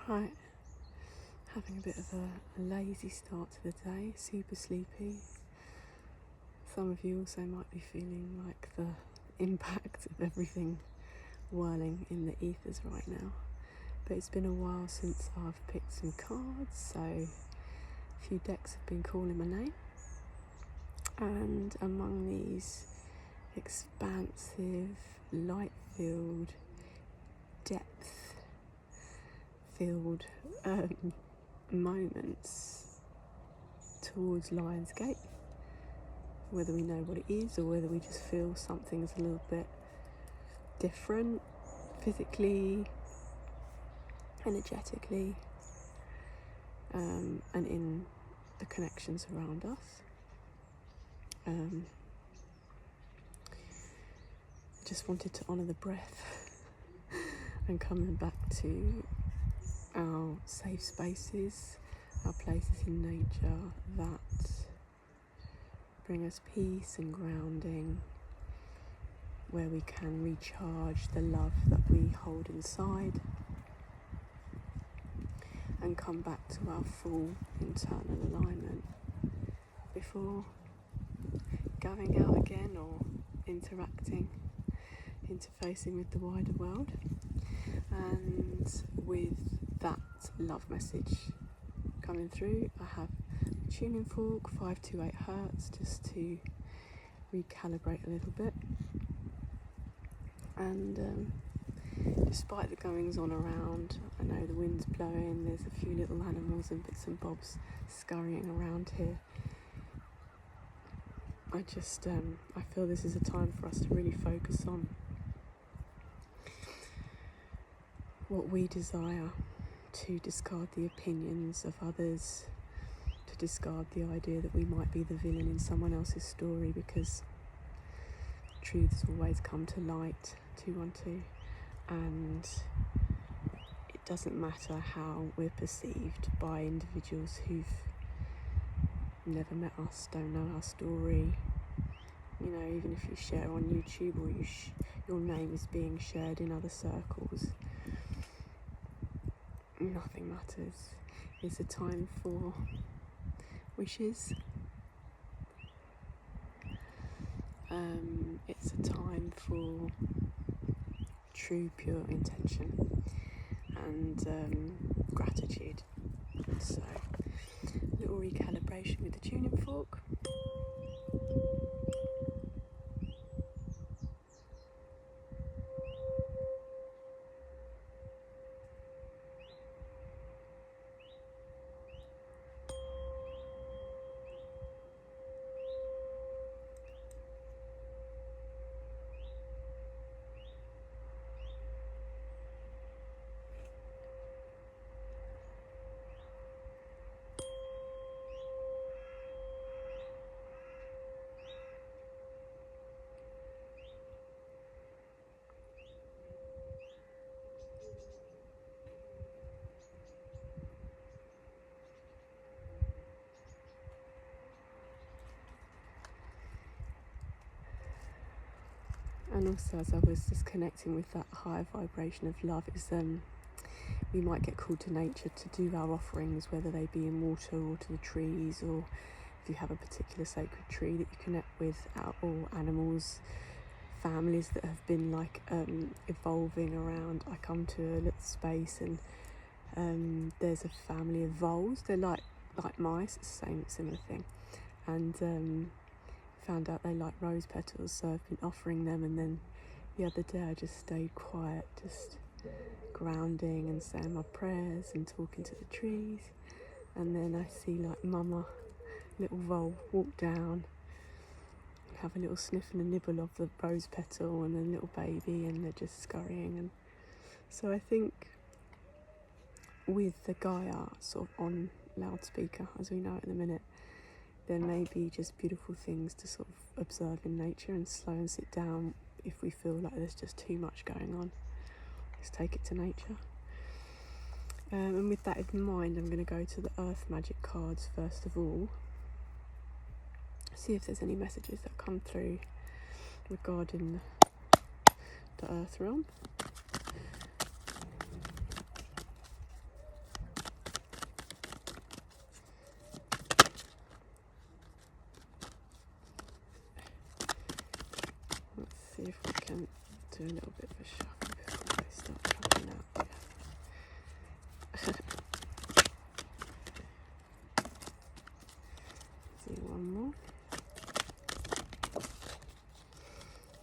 Right, having a bit of a lazy start to the day, super sleepy. Some of you also might be feeling like the impact of everything whirling in the ethers right now. But it's been a while since I've picked some cards, so a few decks have been calling my name. And among these expansive, light-filled, depth-filled moments towards Lionsgate, whether we know what it is or whether we just feel something's a little bit different physically, energetically, and in the connections around us. Just wanted to honour the breath and coming back to our safe spaces, our places in nature that bring us peace and grounding, where we can recharge the love that we hold inside and come back to our full internal alignment before going out again or interfacing with the wider world. And with that love message coming through, I have a tuning fork, 528 hertz, just to recalibrate a little bit. And despite the goings on around, I know the wind's blowing, there's a few little animals and bits and bobs scurrying around here. I feel this is a time for us to really focus on what we desire, to discard the opinions of others, to discard the idea that we might be the villain in someone else's story, because truths always come to light, 212, and it doesn't matter how we're perceived by individuals who've never met us, don't know our story. You know, even if you share on YouTube or your name is being shared in other circles, nothing matters. It's a time for wishes. It's a time for true, pure intention and gratitude. So, a little recalibration with the tuning fork. And also, as I was just connecting with that higher vibration of love, is we might get called to nature to do our offerings, whether they be in water or to the trees, or if you have a particular sacred tree that you connect with, or animals, families that have been evolving around. I come to a little space and there's a family of voles. They're like mice, it's the similar thing, and found out they like rose petals, so I've been offering them. And then the other day I just stayed quiet, just grounding and saying my prayers and talking to the trees. And then I see mama little vole walk down and have a little sniff and a nibble of the rose petal, and then little baby, and they're just scurrying. And so I think with the Gaia sort of on loudspeaker, as we know at the minute, there may be just beautiful things to sort of observe in nature and slow and sit down if we feel like there's just too much going on. Just take it to nature. And with that in mind, I'm going to go to the Earth Magic cards first of all. See if there's any messages that come through regarding the Earth realm.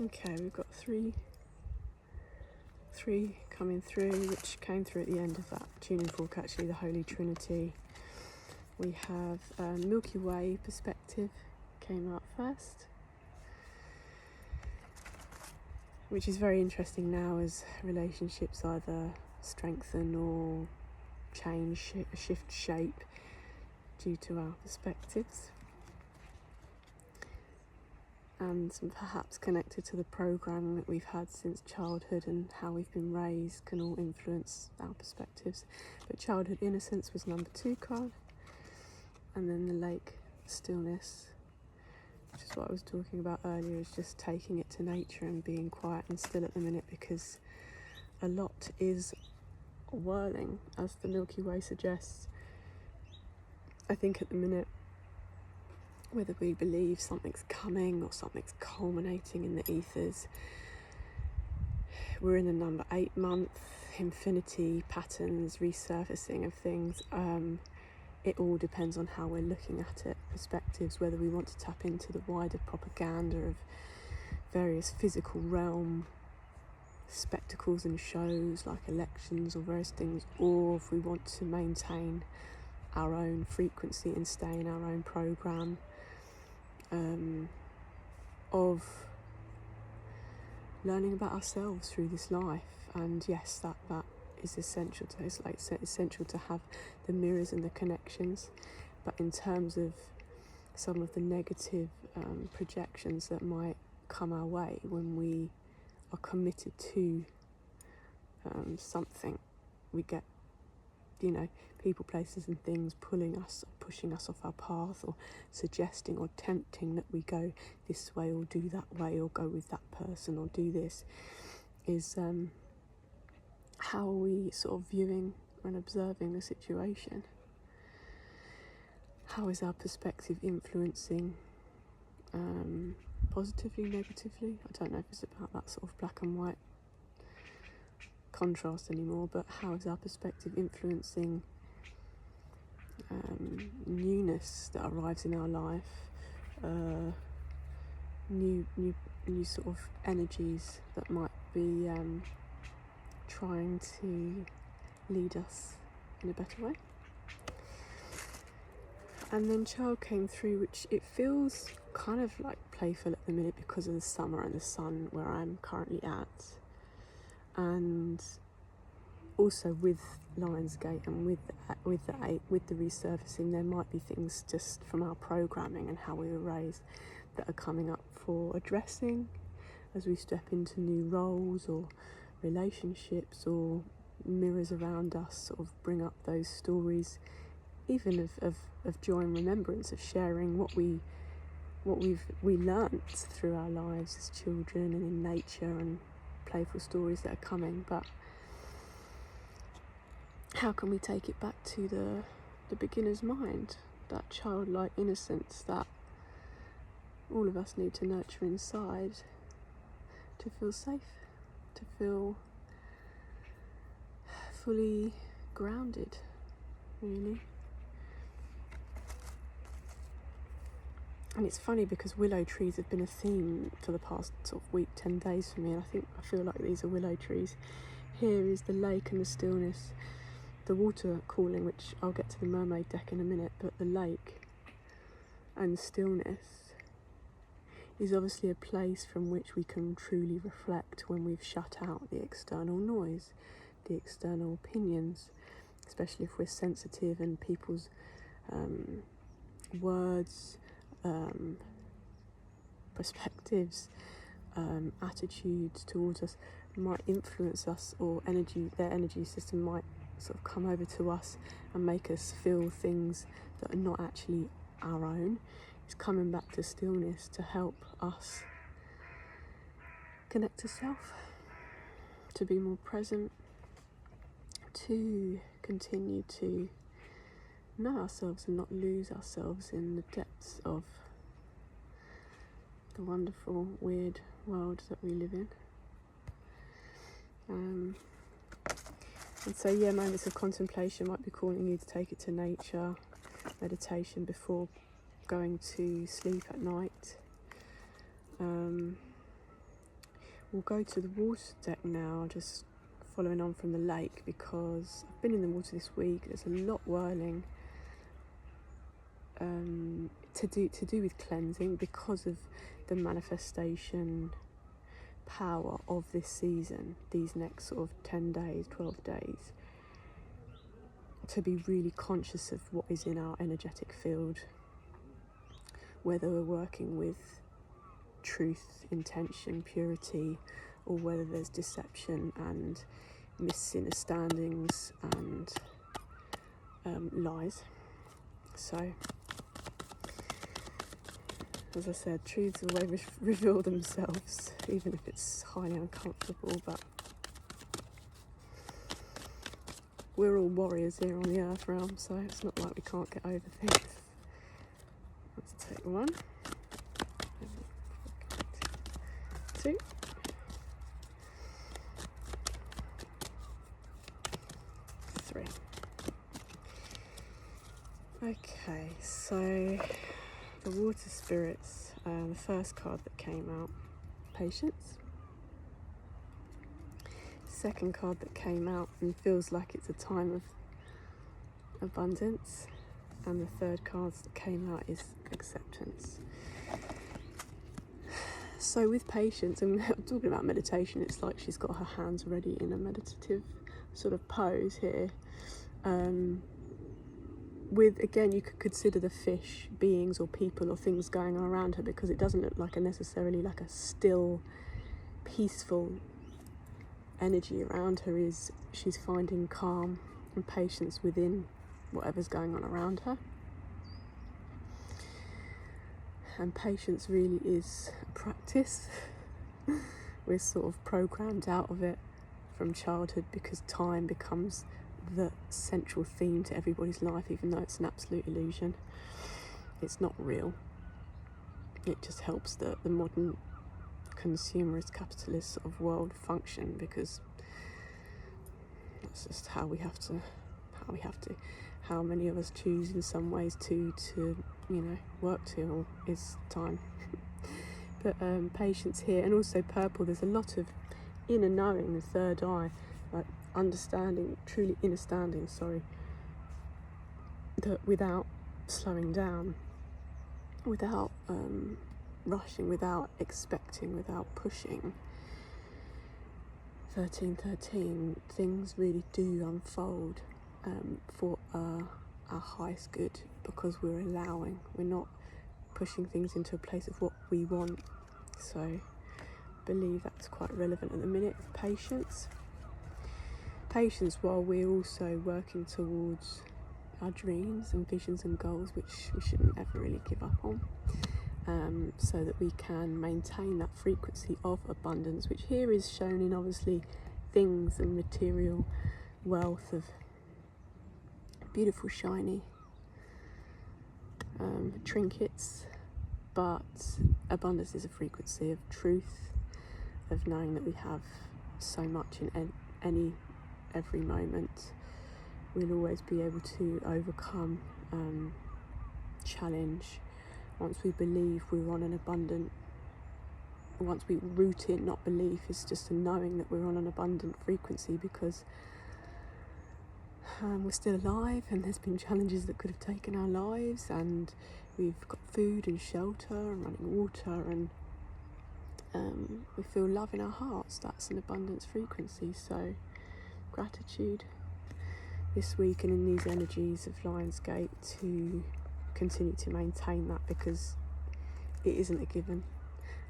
Okay, we've got three coming through, which came through at the end of that tuning fork, actually, the Holy Trinity. We have Milky Way perspective came out first, which is very interesting now as relationships either strengthen or change, shift shape due to our perspectives, and perhaps connected to the programming that we've had since childhood and how we've been raised can all influence our perspectives. But childhood innocence was number 2 card, and then the lake stillness, which is what I was talking about earlier, is just taking it to nature and being quiet and still at the minute, because a lot is whirling, as the Milky Way suggests. I think at the minute, whether we believe something's coming or something's culminating in the ethers, we're in the number 8 month, infinity patterns, resurfacing of things. It all depends on how we're looking at it, perspectives, whether we want to tap into the wider propaganda of various physical realm spectacles and shows like elections or various things, or if we want to maintain our own frequency and stay in our own program of learning about ourselves through this life. And yes, that is essential to, it's like essential to have the mirrors and the connections. But in terms of some of the negative projections that might come our way when we are committed to something, we get, people, places and things pulling us, pushing us off our path, or suggesting or tempting that we go this way or do that way or go with that person or do this, is how are we sort of viewing and observing the situation? How is our perspective influencing positively, negatively? I don't know if it's about that sort of black and white contrast anymore, but how is our perspective influencing newness that arrives in our life, new sort of energies that might be trying to lead us in a better way? And then child came through, which it feels kind of like playful at the minute because of the summer and the sun where I'm currently at. And also with Lionsgate and with the resurfacing, there might be things just from our programming and how we were raised that are coming up for addressing as we step into new roles or relationships, or mirrors around us sort of bring up those stories, even of joy and remembrance, of sharing what we learnt through our lives as children and in nature, and playful stories that are coming. But how can we take it back to the beginner's mind, that childlike innocence that all of us need to nurture inside to feel safe, to feel fully grounded, really. And it's funny because willow trees have been a theme for the past sort of week, 10 days for me, and I feel like these are willow trees. Here is the lake and the stillness, the water cooling, which I'll get to the mermaid deck in a minute, but the lake and the stillness is obviously a place from which we can truly reflect when we've shut out the external noise, the external opinions, especially if we're sensitive and people's words, perspectives, attitudes towards us might influence us, or their energy system might sort of come over to us and make us feel things that are not actually our own. It's coming back to stillness to help us connect to self, to be more present, to continue to know ourselves and not lose ourselves in the depths of the wonderful, weird world that we live in. And so, moments of contemplation might be calling you to take it to nature, meditation before going to sleep at night. We'll go to the water deck now, just following on from the lake, because I've been in the water this week. There's a lot whirling to do with cleansing, because of the manifestation power of this season, these next sort of 10 days, 12 days, to be really conscious of what is in our energetic field, whether we're working with truth, intention, purity, or whether there's deception and misunderstandings and lies. So, as I said, truths always reveal themselves, even if it's highly uncomfortable, but we're all warriors here on the earth realm, so it's not like we can't get over things. Let's take one, 2, 3. Okay, so the water spirits, the first card that came out, patience. Second card that came out and feels like it's a time of abundance, and the third card that came out is acceptance. So with patience, and I'm talking about meditation, it's like she's got her hands ready in a meditative sort of pose here. With, again, you could consider the fish beings or people or things going on around her, because it doesn't look like necessarily like a still, peaceful energy around her. She's finding calm and patience within whatever's going on around her. And patience really is a practice. We're sort of programmed out of it from childhood, because time becomes the central theme to everybody's life, even though it's an absolute illusion. It's not real. It just helps the modern consumerist capitalist sort of world function, because that's just how many of us choose in some ways to work to is time. But patience here, and also purple, there's a lot of inner knowing, the third eye, like understanding, truly understanding, that without slowing down, without rushing, without expecting, without pushing, 1313, things really do unfold for our highest good, because we're allowing, we're not pushing things into a place of what we want. So I believe that's quite relevant at the minute. Patience while we're also working towards our dreams and visions and goals, which we shouldn't ever really give up on, so that we can maintain that frequency of abundance, which here is shown in obviously things and material wealth of beautiful shiny trinkets, but abundance is a frequency of truth, of knowing that we have so much in every moment. We'll always be able to overcome challenge once we believe we're on an abundant, once we root in, not belief, it's just a knowing that we're on an abundant frequency, because we're still alive, and there's been challenges that could have taken our lives, and we've got food and shelter and running water, and we feel love in our hearts. That's an abundance frequency. So gratitude this week and in these energies of Lionsgate to continue to maintain that, because it isn't a given,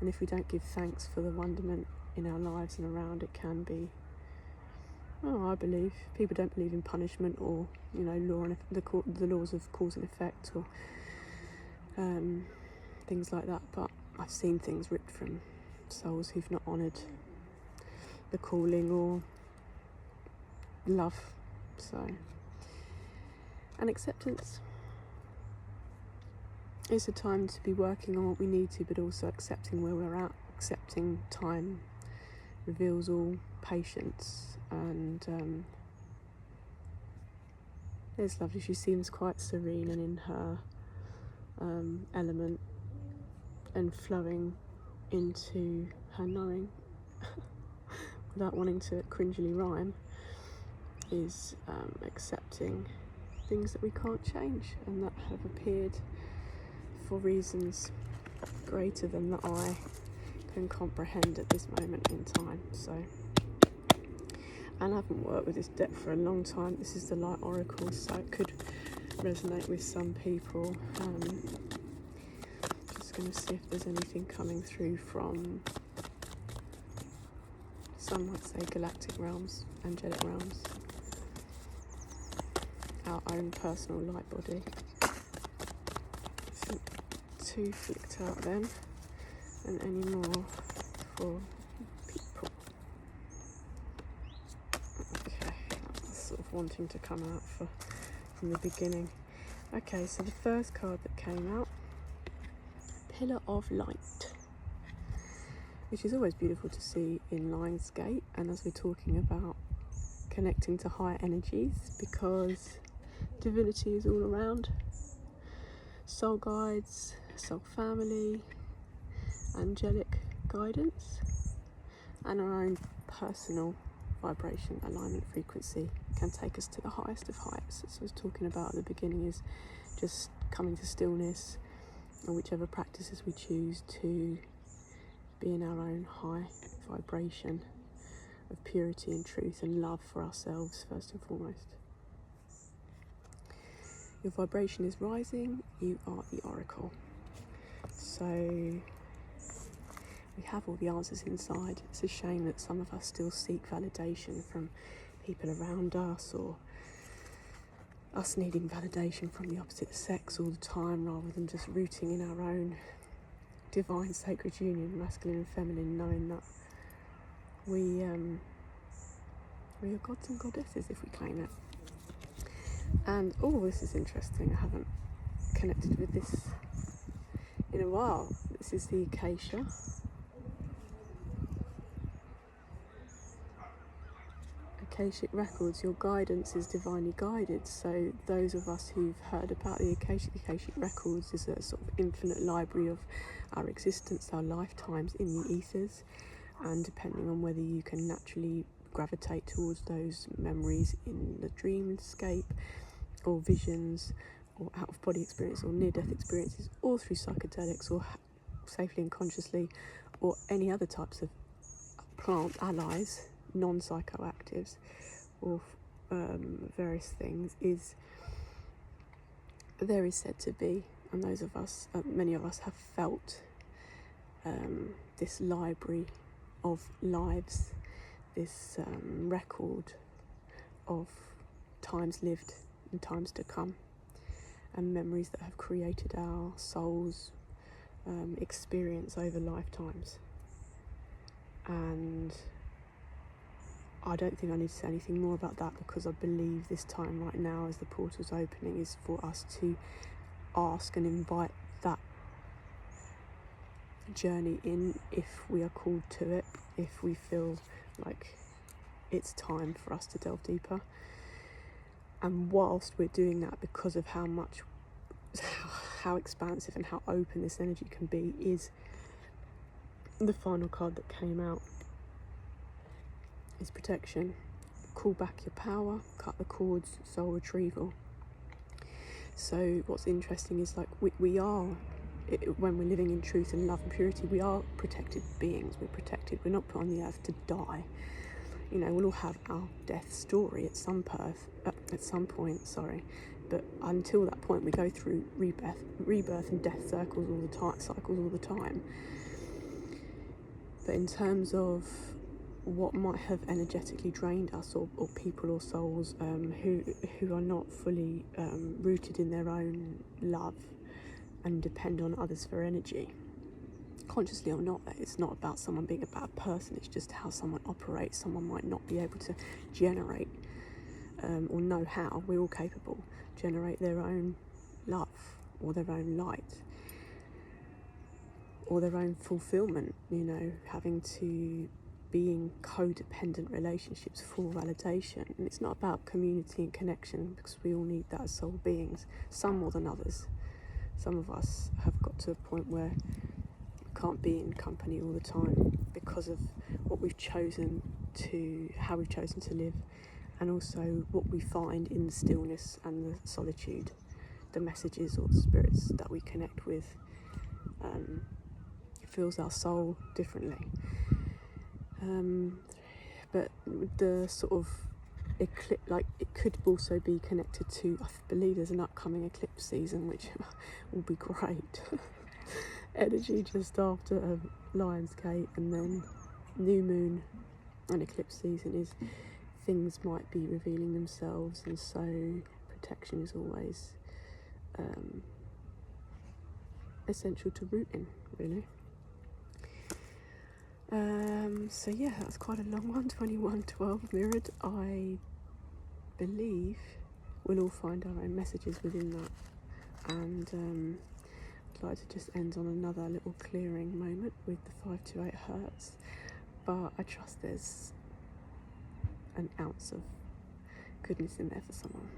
and if we don't give thanks for the wonderment in our lives and around, it can be, I believe, people don't believe in punishment or law and the laws of cause and effect, or things like that, but I've seen things ripped from souls who've not honoured the calling or love. So, and acceptance. It's a time to be working on what we need to, but also accepting where we're at. Accepting time reveals all. Patience, and it's lovely. She seems quite serene and in her element, and flowing into her knowing. without wanting to cringily rhyme, is accepting things that we can't change and that have appeared for reasons greater than the eye can comprehend at this moment in time. So, and I haven't worked with this deck for a long time. This is the Light Oracle, so it could resonate with some people. Just going to see if there's anything coming through from, some might say, galactic realms, angelic realms, our own personal light body. I think 2 flicked out then, and any more for people. Okay, that's sort of wanting to come out from the beginning. Okay, so the first card that came out, Pillar of Light, which is always beautiful to see in Lionsgate, and as we're talking about connecting to higher energies, because divinity is all around, soul guides, soul family, angelic guidance, and our own personal vibration, alignment, frequency can take us to the highest of heights. As I was talking about at the beginning, is just coming to stillness, and whichever practices we choose to be in our own high vibration of purity and truth and love for ourselves first and foremost. Your vibration is rising, you are the oracle. So we have all the answers inside. It's a shame that some of us still seek validation from people around us, or us needing validation from the opposite sex all the time, rather than just rooting in our own divine sacred union, masculine and feminine, knowing that we are gods and goddesses if we claim it. And this is interesting, I haven't connected with this in a while. This is the akasha. Akashic records. Your guidance is divinely guided. So those of us who've heard about the Akashic records is a sort of infinite library of our existence, our lifetimes in the ethers, and depending on whether you can naturally gravitate towards those memories in the dreamscape, or visions, or out-of-body experience, or near-death experiences, or through psychedelics, or safely and consciously, or any other types of plant allies, non-psychoactives, or various things, there is said to be, and those of us, many of us have felt this library of lives, this record of times lived and times to come, and memories that have created our soul's experience over lifetimes. And I don't think I need to say anything more about that, because I believe this time right now, as the portal's opening, is for us to ask and invite that journey in, if we are called to it, if we feel like it's time for us to delve deeper. And whilst we're doing that, because of how expansive and how open this energy can be, is the final card that came out is protection. Call back your power, cut the cords, soul retrieval. So what's interesting is, like, we are, when we're living in truth and love and purity, we are protected beings. We're protected. We're not put on the earth to die. You know, we'll all have our death story at some point, but until that point, we go through rebirth and death cycles all the time. But in terms of what might have energetically drained us, or people or souls who are not fully rooted in their own love and depend on others for energy, consciously or not, it's not about someone being a bad person, it's just how someone operates. Someone might not be able to generate or know how, we're all capable, generate their own love or their own light or their own fulfillment, you know, having to be in codependent relationships for validation. And it's not about community and connection, because we all need that as soul beings, some more than others. Some of us have got to a point where can't be in company all the time because of what we've chosen to, how we've chosen to live, and also what we find in the stillness and the solitude, the messages or spirits that we connect with. It fills our soul differently. But the sort of eclipse, like, it could also be connected to, I believe there's an upcoming eclipse season which will be great. Energy just after Lionsgate, and then new moon and eclipse season is things might be revealing themselves, and so protection is always essential to rooting, really. So yeah, that's quite a long one, 2112 mirrored. I believe we'll all find our own messages within that, and I'd like to just end on another little clearing moment with the 528 hertz, but I trust there's an ounce of goodness in there for someone.